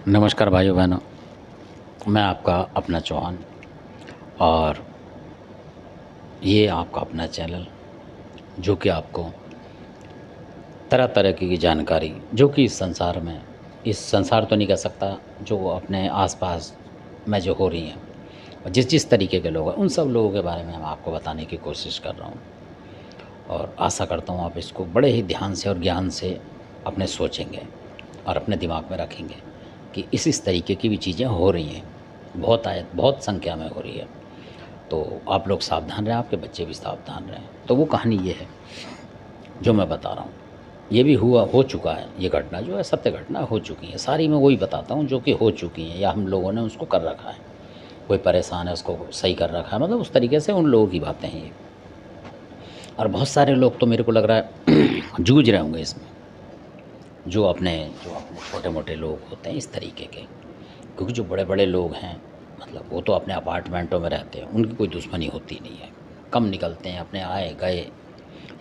नमस्कार भाइयों बहनों, मैं आपका अपना चौहान और ये आपका अपना चैनल जो कि आपको तरह तरह की जानकारी जो कि इस संसार तो नहीं कह सकता, जो अपने आसपास में जो हो रही हैं और जिस जिस तरीके के लोग हैं उन सब लोगों के बारे में मैं आपको बताने की कोशिश कर रहा हूँ। और आशा करता हूँ आप इसको बड़े ही ध्यान से और ज्ञान से अपने सोचेंगे और अपने दिमाग में रखेंगे कि इस तरीके की भी चीज़ें हो रही हैं, बहुत संख्या में हो रही है। तो आप लोग सावधान रहें, आपके बच्चे भी सावधान रहें। तो वो कहानी ये है जो मैं बता रहा हूँ, ये भी हो चुका है। ये घटना जो है सत्य घटना हो चुकी है, सारी मैं वही बताता हूँ जो कि हो चुकी हैं या हम लोगों ने उसको कर रखा है। कोई परेशान है उसको सही कर रखा है, मतलब उस तरीके से उन लोगों की बातें हैं ये। और बहुत सारे लोग तो मेरे को लग रहा है जूझ रहे होंगे इसमें, जो अपने छोटे मोटे लोग होते हैं इस तरीके के। क्योंकि जो बड़े बड़े लोग हैं, मतलब वो तो अपने अपार्टमेंटों में रहते हैं, उनकी कोई दुश्मनी होती नहीं है, कम निकलते हैं, अपने आए गए।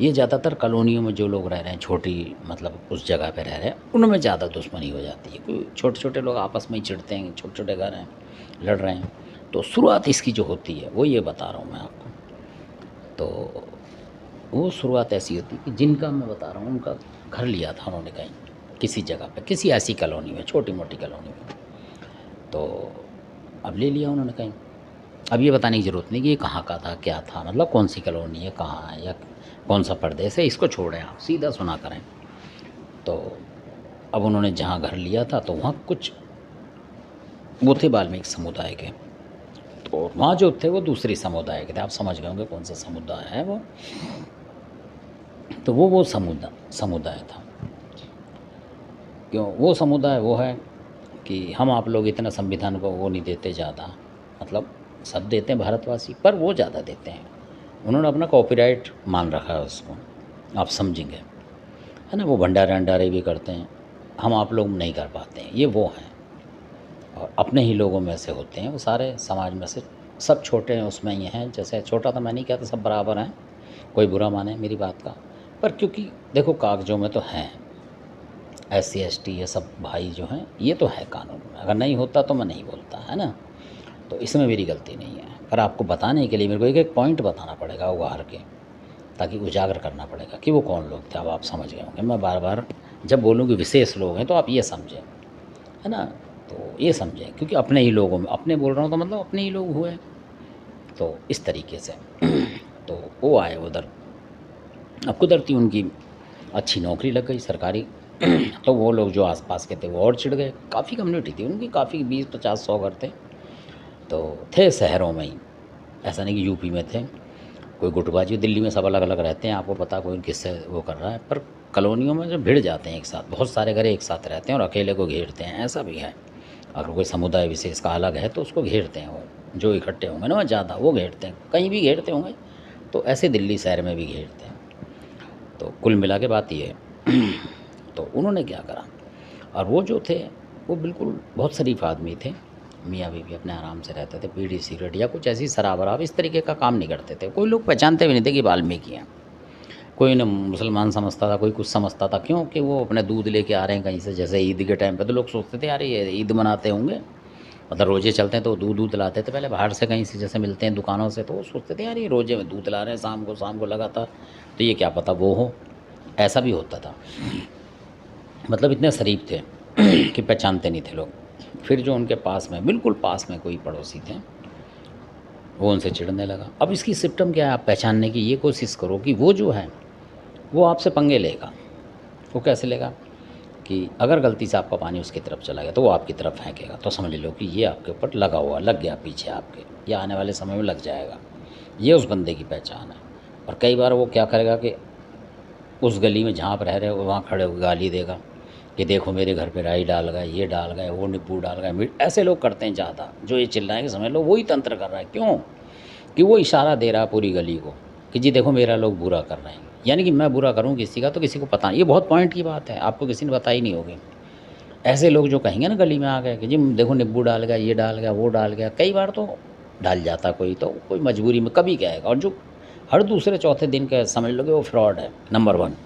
ये ज़्यादातर कॉलोनियों में जो लोग रह रहे हैं, छोटी मतलब उस जगह पे रह रहे हैं, उनमें ज़्यादा दुश्मनी हो जाती है। क्योंकि छोटे छोटे लोग आपस में ही चिढ़ते हैं, छोटे छोटे घर हैं, लड़ रहे हैं। तो शुरुआत इसकी जो होती है वो ये बता रहा हूँ मैं आपको। तो वो शुरुआत ऐसी होती है कि जिनका मैं बता रहा हूँ उनका घर लिया था उन्होंने कहीं किसी जगह पे, किसी ऐसी कॉलोनी में, छोटी मोटी कॉलोनी में। तो अब ले लिया उन्होंने कहीं। अब ये बताने की ज़रूरत नहीं कि ये कहाँ का था, क्या था, मतलब कौन सी कॉलोनी है, कहाँ है या कौन सा प्रदेश है, इसको छोड़ें, आप सीधा सुना करें। तो अब उन्होंने जहाँ घर लिया था तो वहाँ कुछ वो थे वाल्मीकि समुदाय के। तो वहाँ जो थे वो दूसरी समुदाय के थे, आप समझ गए होंगे कौन सा समुदाय है वो। तो वो समुदाय था। क्यों वो समुदाय वो है कि हम आप लोग इतना संविधान को वो नहीं देते ज़्यादा, मतलब सब देते हैं भारतवासी, पर वो ज़्यादा देते हैं। उन्होंने अपना कॉपीराइट मान रखा है उसको, आप समझेंगे, है ना। वो भंडारे अंडारे भी करते हैं, हम आप लोग नहीं कर पाते हैं, ये वो हैं। और अपने ही लोगों में से होते हैं वो, सारे समाज में से सब छोटे हैं उसमें ये हैं। जैसे छोटा तो मैं नहीं कहता, सब बराबर हैं, कोई बुरा माने मेरी बात का। पर क्योंकि देखो कागज़ों में तो हैं, SC ST ये सब भाई जो हैं, ये तो है कानून में। अगर नहीं होता तो मैं नहीं बोलता, है ना। तो इसमें मेरी गलती नहीं है, पर आपको बताने के लिए मेरे को एक एक पॉइंट बताना पड़ेगा उभार के, ताकि उजागर करना पड़ेगा कि वो कौन लोग थे। अब आप समझ गए होंगे, मैं बार बार जब बोलूँ कि विशेष लोग हैं तो आप ये समझें, है ना। तो ये समझें क्योंकि अपने ही लोगों में, अपने बोल रहा हूँ तो मतलब अपने ही लोग हुए। तो इस तरीके से तो वो आए उधर, अब कुदरती उनकी अच्छी नौकरी लग गई सरकारी। तो वो लोग जो आसपास के थे वो और चिढ़ गए। काफ़ी कम्युनिटी थी उनकी, काफ़ी 20-50-100 घर थे। तो थे शहरों में ही, ऐसा नहीं कि यूपी में थे। कोई गुटबाजी, दिल्ली में सब अलग अलग रहते हैं, आपको पता कोई किससे वो कर रहा है। पर कॉलोनियों में जो भिड़ जाते हैं एक साथ, बहुत सारे घर एक साथ रहते हैं और अकेले को घेरते हैं, ऐसा भी है। अगर कोई समुदाय विशेष का अलग है तो उसको घेरते हैं, वो जो इकट्ठे होंगे ना ज़्यादा वो घेरते हैं, कहीं भी घेरते होंगे। तो ऐसे दिल्ली शहर में भी घेरते हैं। तो कुल मिला के बात ये है। तो उन्होंने क्या करा, और वो जो थे वो बिल्कुल बहुत शरीफ आदमी थे, मियाँ बीवी अपने आराम से रहते थे, बीड़ी सिगरेट या कुछ ऐसी शराब वराब इस तरीके का काम नहीं करते थे। कोई लोग पहचानते भी नहीं थे कि वाल्मीकि हैं। कोई न मुसलमान समझता था, कोई कुछ समझता था, क्योंकि वो अपने दूध लेके आ रहे हैं कहीं से। जैसे ईद के टाइम पे तो लोग सोचते थे यार ये ईद मनाते होंगे, मतलब रोज़े चलते हैं तो दूध दूध लाते थे पहले बाहर से कहीं से, जैसे मिलते हैं दुकानों से, तो वो सोचते थे यार ये रोज़े में दूध ला रहे हैं शाम को लगातार, तो ये क्या पता वो हो। ऐसा भी होता था, मतलब इतने शरीफ थे कि पहचानते नहीं थे लोग। फिर जो उनके पास में, बिल्कुल पास में कोई पड़ोसी थे, वो उनसे चिढ़ने लगा। अब इसकी सिस्टम क्या है, आप पहचानने की ये कोशिश करो कि वो जो है वो आपसे पंगे लेगा। वो कैसे लेगा कि अगर गलती से आपका पानी उसकी तरफ चला गया तो वो आपकी तरफ फेंकेगा, तो समझ लो कि ये आपके ऊपर लगा हुआ, लग गया पीछे आपके, या आने वाले समय में लग जाएगा। ये उस बंदे की पहचान है। और कई बार वो क्या करेगा कि उस गली में जहाँ आप रह रहे हो वहाँ खड़े होकर गाली देगा कि देखो मेरे घर पे राई डाल गए, ये डाल गए, वो नींबू डाल गए, मीट। ऐसे लोग करते हैं ज़्यादा, जो ये चिल्लाएंगे समझ लो वही तंत्र कर रहा है। क्यों कि वो इशारा दे रहा है पूरी गली को कि जी देखो मेरा लोग बुरा कर रहे हैं, यानी कि मैं बुरा करूँ किसी का तो किसी को पता नहीं। ये बहुत पॉइंट की बात है, आपको किसी ने बताई नहीं होगी। ऐसे लोग जो कहेंगे ना गली में आ गए कि जी देखो नींबू डाल गया, ये डाल गया, वो डाल गया, कई बार तो डाल जाता कोई, तो कोई मजबूरी में कभी कहेगा। और जो हर दूसरे चौथे दिन का समझ लोगे वो फ्रॉड है नंबर 1,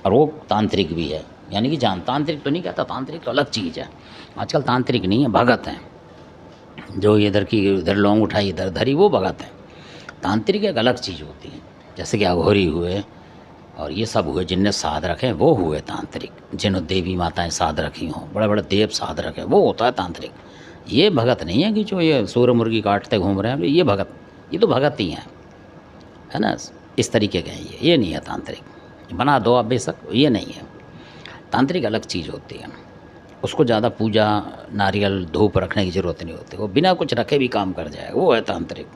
और वो तांत्रिक भी है। यानी कि जान तांत्रिक तो नहीं कहता, तांत्रिक तो अलग चीज़ है। आजकल तांत्रिक नहीं है, भगत हैं। जो इधर की इधर लौंग उठाई इधर धरी वो भगत है। तांत्रिक एक अलग चीज़ होती है। जैसे कि अघोरी हुए और ये सब हुए, जिनने साध रखे वो हुए तांत्रिक। जिन्होंने देवी माताएं साध रखी हों, बड़े बड़े देव साध रखे, वो होता है तांत्रिक। ये भगत नहीं है कि जो ये सूर्य मुर्गी काटते घूम रहे हैं, ये भगत, ये तो भगत ही हैं, है ना, इस तरीके के हैं ये नहीं है तांत्रिक। बना दो आप बेशक, ये नहीं है। तांत्रिक अलग चीज़ होती है, उसको ज़्यादा पूजा नारियल धूप रखने की ज़रूरत नहीं होती, वो बिना कुछ रखे भी काम कर जाएगा, वो है तांत्रिक।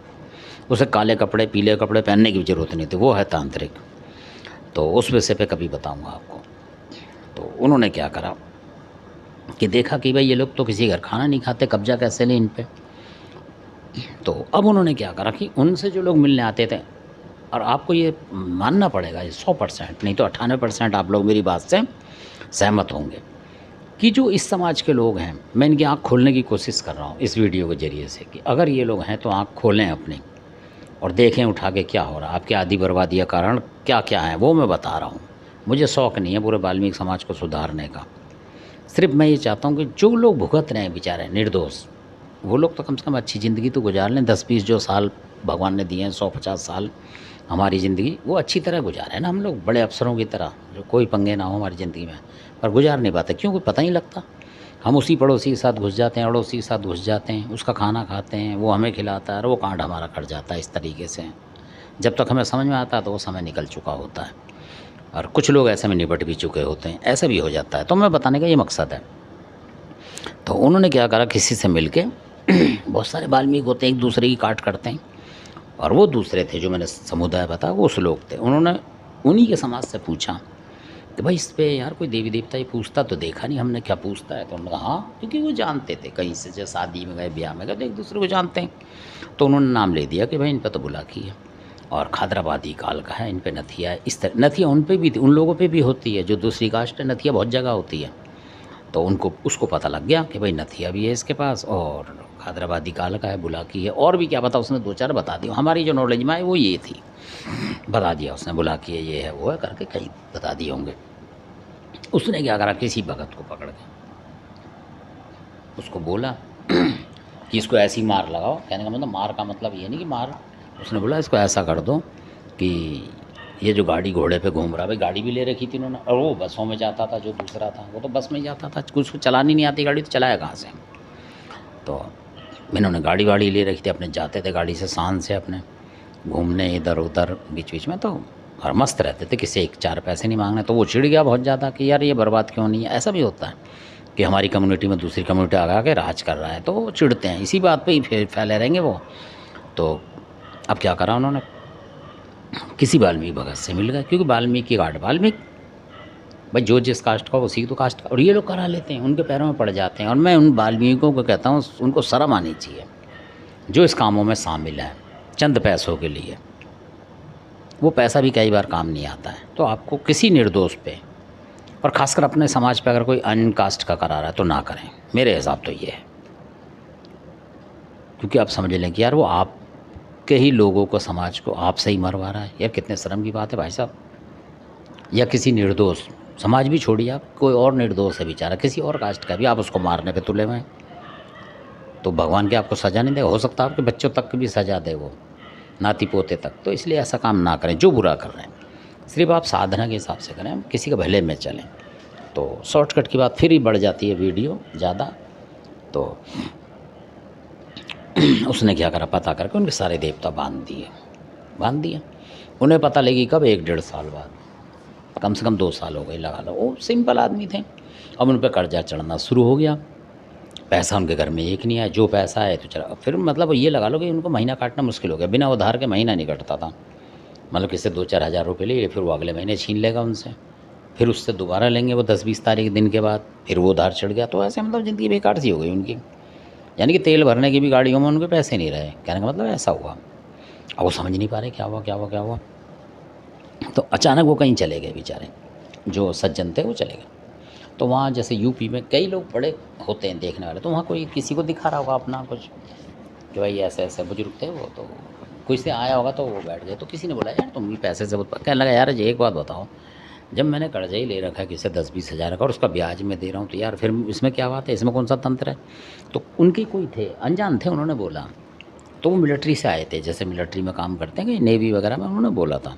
उसे काले कपड़े पीले कपड़े पहनने की ज़रूरत नहीं होती, वो है तांत्रिक। तो उस विषय पे कभी बताऊंगा आपको। तो उन्होंने क्या करा कि देखा कि भाई ये लोग तो किसी घर खाना नहीं खाते, कब्जा कैसे लें इन पे। तो अब उन्होंने क्या करा कि उनसे जो लोग मिलने आते थे, और आपको ये मानना पड़ेगा, ये 100% नहीं तो 98% आप लोग मेरी बात से सहमत होंगे कि जो इस समाज के लोग हैं, मैं इनकी आँख खोलने की कोशिश कर रहा हूँ इस वीडियो के ज़रिए से, कि अगर ये लोग हैं तो आँख खोलें अपनी और देखें उठा के क्या हो रहा है, आपके आदि बर्बादी का कारण क्या क्या है, वो मैं बता रहा हूँ। मुझे शौक़ नहीं है पूरे वाल्मीकि समाज को सुधारने का, सिर्फ मैं ये चाहता हूँ कि जो लोग भुगत रहे हैं बेचारे निर्दोष, वो लोग तो कम से कम अच्छी ज़िंदगी तो गुजार लें। 10-20 जो साल भगवान ने दिए हैं, 100-50 साल हमारी ज़िंदगी, वो अच्छी तरह गुजारे ना हम लोग, बड़े अफसरों की तरह, जो कोई पंगे ना हो हमारी ज़िंदगी में। पर गुजार नहीं पाते, क्यों, कोई पता नहीं लगता। हम उसी पड़ोसी के साथ घुस जाते हैं, अड़ोसी के साथ घुस जाते हैं, उसका खाना खाते हैं, वो हमें खिलाता है और वो कांड हमारा कट जाता है इस तरीके से। जब तक हमें समझ में आता है तो वो समय निकल चुका होता है, और कुछ लोग ऐसे में निपट भी चुके होते हैं, ऐसा भी हो जाता है। तो मैं बताने का ये मकसद है। तो उन्होंने क्या करा, किसी से मिल के बहुत सारे वाल्मीकि होते हैं, एक दूसरे की काट करते हैं, और वो दूसरे थे जो मैंने समुदाय बताया, वो उस लोग थे। उन्होंने उन्हीं के समाज से पूछा कि भाई इस पे यार कोई देवी देवता ही पूछता तो देखा नहीं हमने, क्या पूछता है। तो उन्होंने कहा हाँ, क्योंकि वो जानते थे कहीं से, जैसे शादी में गए ब्याह में गए तो एक दूसरे को जानते हैं। तो उन्होंने नाम ले दिया कि भाई इन पर तो बुलाकी है और खादराबादी काल का है, इन पे नथिया है। इस तरह नथिया उन पे भी, उन लोगों पे भी होती है जो दूसरी कास्ट है, नथिया बहुत जगह होती है। तो उनको उसको पता लग गया कि भाई नथिया भी है इसके पास और खादराबादी काल का है, बुलाकी है, और भी क्या पता, उसने 2-4 बता दिया। हमारी जो नॉलेज में है वो ये थी, बता दिया उसने, बुलाकी है, ये है, वो है करके कहीं बता दिए होंगे। उसने क्या करा, किसी भगत को पकड़ के उसको बोला कि इसको ऐसी मार लगाओ। कहने का मतलब, मार का मतलब ये नहीं कि मार, उसने बोला इसको ऐसा कर दो कि ये जो गाड़ी घोड़े पे घूम रहा, भाई गाड़ी भी ले रखी थी उन्होंने, और वो बसों में जाता था, जो दूसरा था वो तो बस में ही जाता था, कुछ को चलानी नहीं आती गाड़ी, तो चलाया कहाँ से। तो इन्होंने गाड़ी वाड़ी ले रखी थी, अपने जाते थे गाड़ी से शान से अपने घूमने इधर उधर बीच बीच में, तो और मस्त रहते थे, किसी एक 4 पैसे नहीं मांगने। तो वो चिढ़ गया बहुत ज़्यादा कि यार ये बर्बाद क्यों नहीं है। ऐसा भी होता है कि हमारी कम्युनिटी में दूसरी कम्युनिटी आगा के राज कर रहा है, तो वो चिढ़ते हैं, इसी बात पे ही फैले रहेंगे वो। तो अब क्या करा उन्होंने, किसी वाल्मीकि भगत से मिल गए, क्योंकि वाल्मीकि काट वाल्मीकि, भाई जो जिस कास्ट का उसी तो कास्ट का, और ये लोग करा लेते हैं, उनके पैरों में पड़ जाते हैं। और मैं उन वाल्मीकियों को कहता हूँ, उनको शर्म आनी चाहिए जो इस कामों में शामिल हैं चंद पैसों के लिए। वो पैसा भी कई बार काम नहीं आता है। तो आपको किसी निर्दोष पे, और ख़ासकर अपने समाज पे अगर कोई अन्य कास्ट का करा रहा है तो ना करें, मेरे हिसाब तो ये है। क्योंकि आप समझ लें कि यार वो आपके ही लोगों को, समाज को आपसे ही मरवा रहा है। यार कितने शर्म की बात है भाई साहब। या किसी निर्दोष, समाज भी छोड़िए, आप कोई और निर्दोष है बेचारा, किसी और कास्ट का भी, आप उसको मारने पे तुले हुए हैं, तो भगवान के आपको सज़ा नहीं देगा। हो सकता है आपके बच्चों तक की भी सज़ा दे, वो नाती पोते तक। तो इसलिए ऐसा काम ना करें जो बुरा कर रहे हैं, सिर्फ आप साधना के हिसाब से करें, किसी के भले में चलें। तो शॉर्टकट की बात फिर ही बढ़ जाती है वीडियो ज़्यादा। तो उसने क्या करा, पता करके उनके सारे देवता बांध दिए। उन्हें पता लगी कब, 1-1.5 साल बाद, कम से कम 2 साल हो गए लगा लो। वो सिंपल आदमी थे। अब उन पर कर्जा चढ़ना शुरू हो गया, पैसा उनके घर में एक नहीं आया, जो पैसा है तो चला। फिर मतलब ये लगा लो कि उनको महीना काटना मुश्किल हो गया, बिना उधार के महीना नहीं कटता था। मतलब किससे 2-4 हज़ार रुपये लिए, फिर वो अगले महीने छीन लेगा उनसे, फिर उससे दोबारा लेंगे वो 10-20 तारीख दिन के बाद, फिर वो उधार चढ़ गया। तो ऐसे मतलब ज़िंदगी बेकार सी हो गई उनकी। यानी कि तेल भरने की भी गाड़ियों में उनके पैसे नहीं रहे, कहने का मतलब ऐसा हुआ। अब वो समझ नहीं पा रहे क्या हुआ। तो अचानक वो कहीं चले गए बेचारे, जो सज्जन थे वो चले गए। तो वहाँ जैसे यूपी में कई लोग बड़े होते हैं देखने वाले, तो वहाँ कोई किसी को दिखा रहा होगा अपना कुछ कि भाई ऐसे ऐसे बुजुर्ग थे वो, तो कोई से आया होगा तो वो बैठ गए। तो किसी ने बोला यार तुम भी पैसे से बहुत, कहने लगा यार जी एक बात बताओ, जब मैंने कर्जा ही ले रखा है किसी 10-20 हज़ार का और उसका ब्याज मैं दे रहा हूँ, तो यार फिर इसमें क्या बात है, इसमें कौन सा तंत्र है। तो उनके कोई थे, अनजान थे, उन्होंने बोला, तो वो मिलिट्री से आए थे, जैसे मिलिट्री में काम करते हैं कि नेवी वगैरह में, उन्होंने बोला था।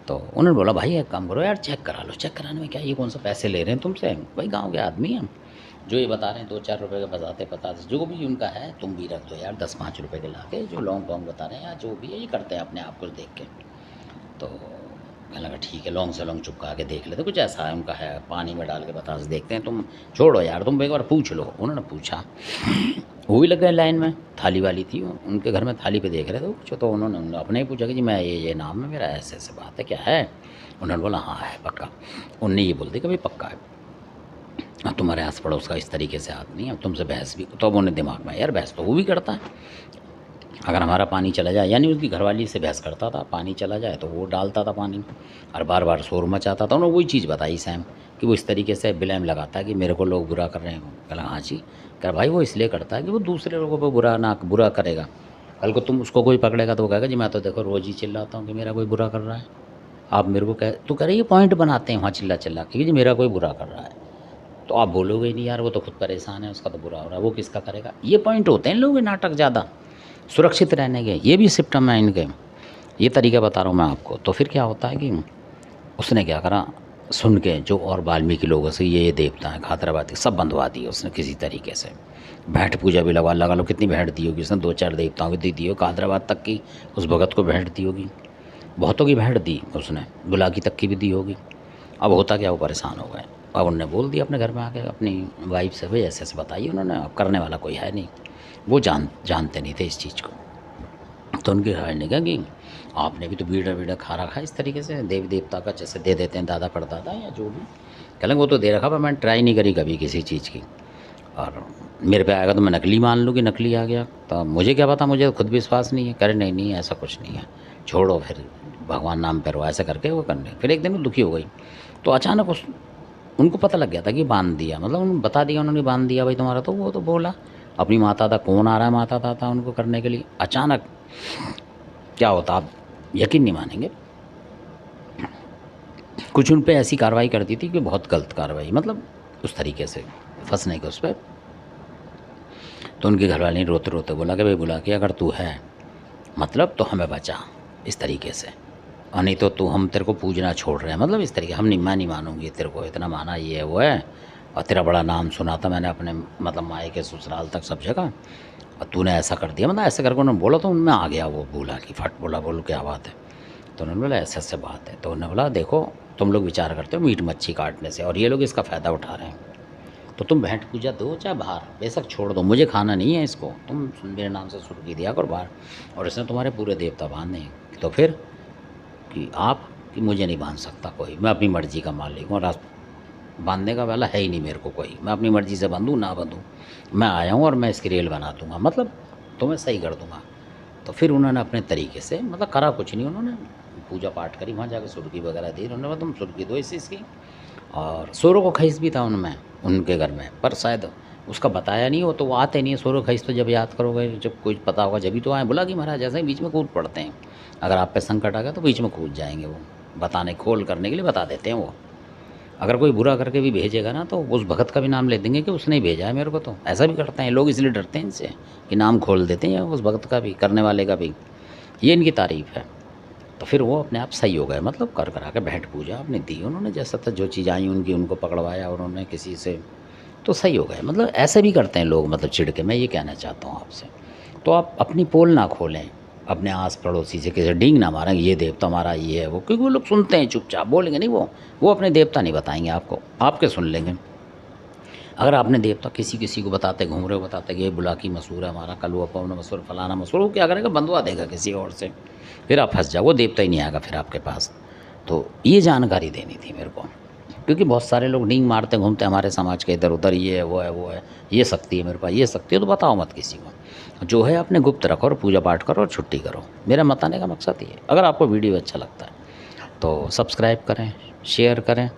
तो उन्होंने बोला भाई एक काम करो यार, चेक करा लो। चेक कराने में क्या, ये कौन सा पैसे ले रहे हैं तुमसे, भाई गाँव के आदमी हैं, जो ये बता रहे हैं 2-4 रुपये के बताते, पता जो भी उनका है तुम भी रख दो यार, 10-5 रुपये के ला के, जो लॉन्ग टॉन्ग बता रहे हैं या जो भी है, ये करते हैं अपने आप को देख के। तो कहने लगा ठीक है, लॉन्ग से लॉन्ग चुपका के देख लेते, कुछ ऐसा है उनका है, पानी में डाल के बता से देखते हैं, तुम छोड़ो यार, तुम एक बार पूछ लो। उन्होंने पूछा, वो भी लग गए लाइन में, थाली वाली थी उनके घर में, थाली पे देख रहे थे कुछ, तो उन्होंने अपने ही पूछा कि जी मैं ये नाम है मेरा, ऐसे ऐसे बात है, क्या है। उन्होंने बोला हाँ है पक्का। उनने ये बोल दिया कि भाई पक्का है, अब तुम्हारे आस पड़ोस का इस तरीके से आदमी है, तुमसे बहस भी, तो अब उन्हें दिमाग में यार बहस तो वो भी करता है, अगर हमारा पानी चला जाए, यानी उसकी घरवाली से बहस करता था, पानी चला जाए तो वो डालता था पानी और बार बार शोर मचाता था। उन्होंने वही चीज़ बताई सैम कि वो इस तरीके से ब्लेम लगाता है कि मेरे को लोग बुरा कर रहे हैं। कहा हाँ जी, कह भाई वो इसलिए करता है कि वो दूसरे लोगों पर बुरा करेगा, कल को तुम उसको कोई पकड़ेगा तो वो कहेगा जी मैं तो देखो रोज़ ही चिल्लाता हूँ कि मेरा कोई बुरा कर रहा है, आप मेरे को तो कह रहे ये पॉइंट बनाते हैं वहाँ चिल्ला के जी मेरा कोई बुरा कर रहा है, तो आप बोलोगे नहीं यार वो तो खुद परेशान है, उसका तो बुरा हो रहा है, वो किसका करेगा। ये पॉइंट होते हैं लोग नाटक ज़्यादा सुरक्षित रहने के, ये भी सिस्टम है इनके, ये तरीका बता रहा हूँ मैं आपको। तो फिर क्या होता है कि उसने क्या करा, सुन के जो और वाल्मीकि लोगों से ये देवता है खातराबाद के सब बंधवा दिए उसने किसी तरीके से, भेंट पूजा भी लगा लो, कितनी भेंट दी होगी उसने, 2-4 देवताओं की दी होगी, हैदराबाद तक की उस भगत को भेंट दी होगी, बहुतों की भेंट दी उसने, बुलाकी तक की भी दी होगी। अब होता क्या, वो परेशान हो गए, अब उन्होंने बोल दिया अपने घर में आके अपनी वाइफ से, भाई ऐसे ऐसे बताइए। उन्होंने, अब करने वाला कोई है नहीं, वो जानते नहीं थे इस चीज़ को। तो उनके घर ने कहा कि आपने भी तो बीड़ा खा रखा है इस तरीके से, देवी देवता का जैसे दे देते हैं दादा परदादा या जो भी, कह लेंगे वो तो दे रखा, पर मैंने ट्राई नहीं करी कभी किसी चीज़ की, और मेरे पे आएगा तो मैं नकली मान लूँ कि नकली आ गया, तो मुझे क्या पता, मुझे खुद विश्वास नहीं है। करे नहीं ऐसा कुछ नहीं है, छोड़ो फिर भगवान नाम पर ऐसा करके वो करने। फिर एक दिन वो दुखी हो गई, तो अचानक उनको पता लग गया था कि बांध दिया, मतलब उन्होंने बता दिया, उन्होंने बांध दिया भाई तुम्हारा, तो वो तो बोला अपनी माता था, कौन आ रहा है माता था उनको करने के लिए। अचानक क्या होता, आप यकीन नहीं मानेंगे, कुछ उन पे ऐसी कार्रवाई करती थी कि बहुत गलत कार्रवाई, मतलब उस तरीके से फंसने के उस पर। तो उनके घर वाले ने रोते रोते बोला कि भाई बुला के अगर तू है मतलब तो हमें बचा इस तरीके से, और नहीं तो तू, हम तेरे को पूजना छोड़ रहे हैं, मतलब इस तरीके, मैं नहीं मानूंगी तेरे को, इतना माना ये है वो है, और तेरा बड़ा नाम सुना था मैंने अपने मतलब माए के ससुराल तक सब जगह, और तूने ऐसा कर दिया, मतलब ऐसे करके उन्होंने बोला, तो उनमें आ गया वो, बोला कि फट बोला, बोलो क्या बात है। तो उन्होंने बोला ऐसे ऐसे बात है। तो उन्होंने बोला देखो तुम लोग विचार करते हो मीट मच्छी काटने से, और ये लोग इसका फ़ायदा उठा रहे हैं, तो तुम भेंट पूजा दो चाहे बाहर, बेशक छोड़ दो, मुझे खाना नहीं है इसको, तुम मेरे नाम से सुर्खी दिया करो बाहर, और इसने तुम्हारे पूरे देवता बांधे हैं, तो फिर कि आप कि मुझे नहीं बांध सकता कोई, मैं अपनी मर्ज़ी का मालिक हूँ, बांधने का वाला है ही नहीं मेरे को कोई, मैं अपनी मर्ज़ी से बांधूँ ना बांधूँ, मैं आया हूँ और मैं इसकी रेल बना दूँगा, मतलब तुम्हें सही कर दूँगा। तो फिर उन्होंने अपने तरीके से, मतलब करा कुछ नहीं, उन्होंने पूजा पाठ करी, वहाँ जाकर सुर्खी वगैरह दी, उन्होंने बोला तुम सुर्खी दो इस चीज़ की, और सोरों को खईस भी था उनमें, उनके घर में, पर शायद उसका बताया नहीं हो, तो वो आते नहीं है सोरो खईस, तो जब याद करोगे, जब कुछ पता होगा जब ही तो आए। बोला कि महाराज ऐसे ही बीच में कूद पड़ते हैं, अगर आप पे संकट आ गया तो बीच में कूद जाएंगे, वो बताने खोल करने के लिए बता देते हैं वो, अगर कोई बुरा करके भी भेजेगा ना तो उस भगत का भी नाम ले देंगे कि उसने ही भेजा है मेरे को, तो ऐसा भी करते हैं लोग, इसलिए डरते हैं इनसे कि नाम खोल देते हैं उस भगत का भी, करने वाले का भी, ये इनकी तारीफ़ है। तो फिर वो अपने आप सही हो गए, मतलब कर करा के भेंट पूजा अपने दी उन्होंने, जैसा था जो चीज़ आई उनकी, उनको पकड़वाया उन्होंने किसी से, तो सही हो गए। मतलब ऐसे भी करते हैं लोग, मतलब चिढ़ के, मैं ये कहना चाहता हूँ आपसे। तो आप अपनी पोल ना खोलें, अपने आस पड़ोसी से किसी डींग ना मारें ये देवता हमारा ये है वो, क्योंकि वो लोग सुनते हैं चुपचाप, बोलेंगे नहीं, वो अपने देवता नहीं बताएंगे आपको, आपके सुन लेंगे। अगर आपने देवता किसी को बताते घूम रहे हो, बताते कि ये बुलाकी मशहूर है हमारा, कलुआ पवन मशहूर, फलाना मशहूर, वो क्या करेगा, बंधवा देगा किसी और से, फिर आप फंस जाओ, वो देवता ही नहीं आएगा फिर आपके पास। तो ये जानकारी देनी थी मेरे को, क्योंकि बहुत सारे लोग डींग मारते घूमते हमारे समाज के इधर उधर, ये है वो है वो है, ये शक्ति है मेरे पास, ये शक्ति है, तो बताओ मत किसी को, जो है अपने गुप्त रखो और पूजा पाठ करो और छुट्टी करो। मेरा बताने का मकसद ये है। अगर आपको वीडियो अच्छा लगता है तो सब्सक्राइब करें, शेयर करें,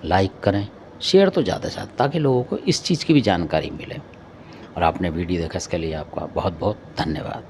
लाइक करें, शेयर तो ज़्यादा से ज़्यादा, ताकि लोगों को इस चीज़ की भी जानकारी मिले। और आपने वीडियो देखा इसके लिए आपका बहुत बहुत धन्यवाद।